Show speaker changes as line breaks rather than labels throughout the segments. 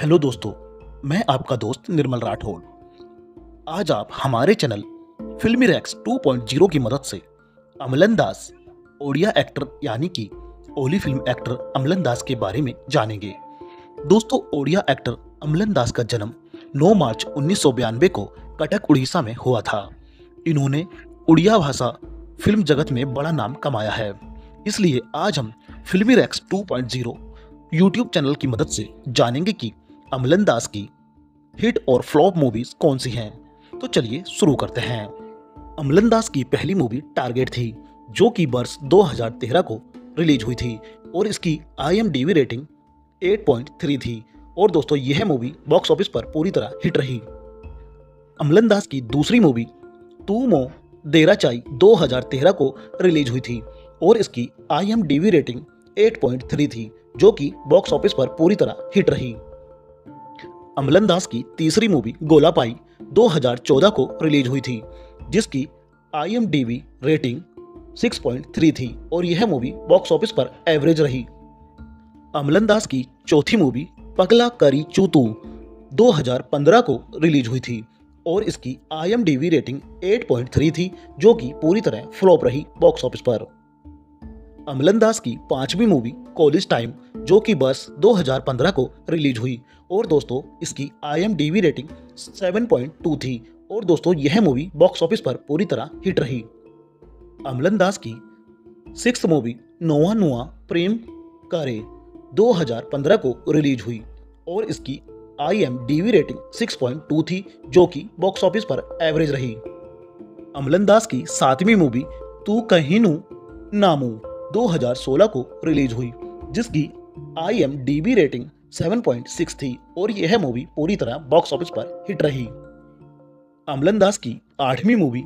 Hello दोस्तों, मैं आपका दोस्त निर्मल राठौड़। आज आप हमारे चैनल फिल्मी रैक्स 2.0 की मदद से अमलन दास, ओडिया एक्टर यानी कि ओली फिल्म एक्टर अमलन दास के बारे में जानेंगे। दोस्तों, ओडिया एक्टर अमलन दास का जन्म 9 मार्च 1992 को कटक उड़ीसा में हुआ था। इन्होंने उड़िया भाषा फिल्म जगत में बड़ा नाम कमाया है। इसलिए आज हम फिल्मी रैक्स 2.0 यूट्यूब चैनल की मदद से जानेंगे कि अमलन दास की हिट और फ्लॉप मूवीज कौन सी हैं। तो चलिए शुरू करते हैं। अमलन दास की पहली मूवी टारगेट थी, जो कि वर्ष 2013 को रिलीज हुई थी और इसकी IMDb रेटिंग 8.3 थी। और दोस्तों, यह मूवी बॉक्स ऑफिस पर पूरी तरह हिट रही। अमलन दास की दूसरी मूवी तू मो देरा चाई 2013 को रिलीज हुई थी और इसकी IMDb रेटिंग 8.3 थी, जो कि बॉक्स ऑफिस पर पूरी तरह हिट रही। अमलन दास की तीसरी मूवी गोलापाई 2014 को रिलीज हुई थी, जिसकी IMDb रेटिंग 6.3 थी और यह मूवी बॉक्स ऑफिस पर एवरेज रही। अमलन दास की चौथी मूवी पगला करी चूतू 2015 को रिलीज हुई थी और इसकी IMDb रेटिंग 8.3 थी, जो कि पूरी तरह फ्लॉप रही बॉक्स ऑफिस पर। अमलन दास की पांचवी मूवी कॉलेज टाइम, जो कि वर्ष 2015 को रिलीज हुई और दोस्तों इसकी IMDb रेटिंग 7.2 थी और दोस्तों यह मूवी बॉक्स ऑफिस पर पूरी तरह हिट रही। अमलन दास की सिक्स्थ मूवी नोआ नुआ प्रेम करे 2015 को रिलीज हुई और इसकी IMDb रेटिंग 6.2 थी, जो कि बॉक्स ऑफिस पर एवरेज रही। अमलन दास की सातवीं मूवी तू कहीनु नामू 2016 को रिलीज हुई, जिसकी IMDb रेटिंग 7.6 थी और यह मूवी पूरी तरह बॉक्स ऑफिस पर हिट रही। अमलन दास की आठवीं मूवी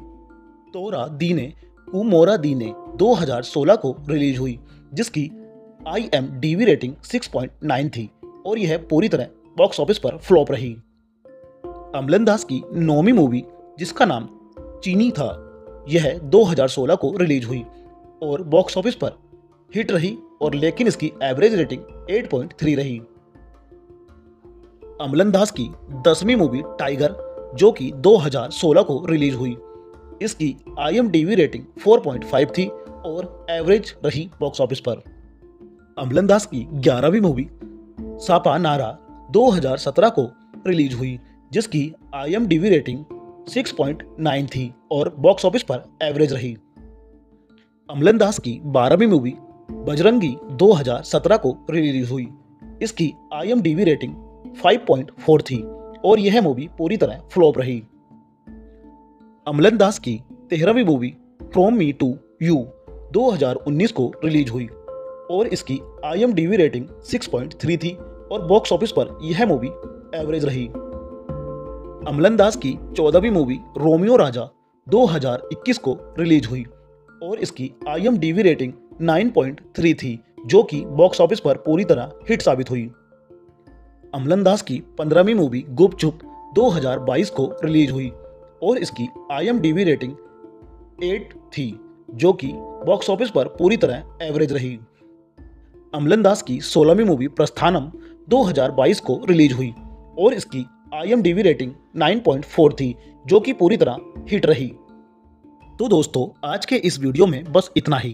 तोरा दीने उमोरा दीने 2016 को रिलीज हुई, जिसकी IMDb रेटिंग 6.9 थी और यह पूरी तरह बॉक्स ऑफिस पर फ्लॉप रही। अमलन दास की नौवीं मूवी जिसका नाम चीनी था, यह 2016 को रिलीज हुई और बॉक्स ऑफिस पर हिट रही और लेकिन इसकी एवरेज रेटिंग 8.3 रही। अमलन दास की 10वीं मूवी टाइगर, जो कि 2016 को रिलीज हुई, इसकी IMDb रेटिंग 4.5 थी और एवरेज रही बॉक्स ऑफिस पर। अमलन दास की 11वीं मूवी सापा नारा 2017 को रिलीज हुई, जिसकी IMDb रेटिंग 6.9 थी और बॉक्स ऑफिस पर एवरेज रही। अमलन दास की 12वीं मूवी बजरंगी 2017 को रिलीज हुई, इसकी IMDb रेटिंग 5.4 थी और यह मूवी पूरी तरह फ्लॉप रही। अमलन दास की 13वीं movie from me to you 2019 को रिलीज हुई और इसकी IMDb रेटिंग 6.3 थी और बॉक्स ऑफिस पर यह मूवी एवरेज रही। अमलन दास की 14वीं मूवी रोमियो राजा 2021 को रिलीज हुई और इसकी IMDb रेटिंग 9.3 थी, जो कि बॉक्स ऑफिस पर पूरी तरह हिट साबित हुई। अमलन दास की 15वीं मूवी गुपचुप 2022 को रिलीज हुई और इसकी IMDb रेटिंग 8 थी, जो कि बॉक्स ऑफिस पर पूरी तरह एवरेज रही। अमलन दास की 16वीं मूवी प्रस्थानम 2022 को रिलीज हुई और इसकी IMDb रेटिंग 9.4 थी, जो कि पूरी तरह हिट रही। तो दोस्तों, आज के इस वीडियो में बस इतना ही।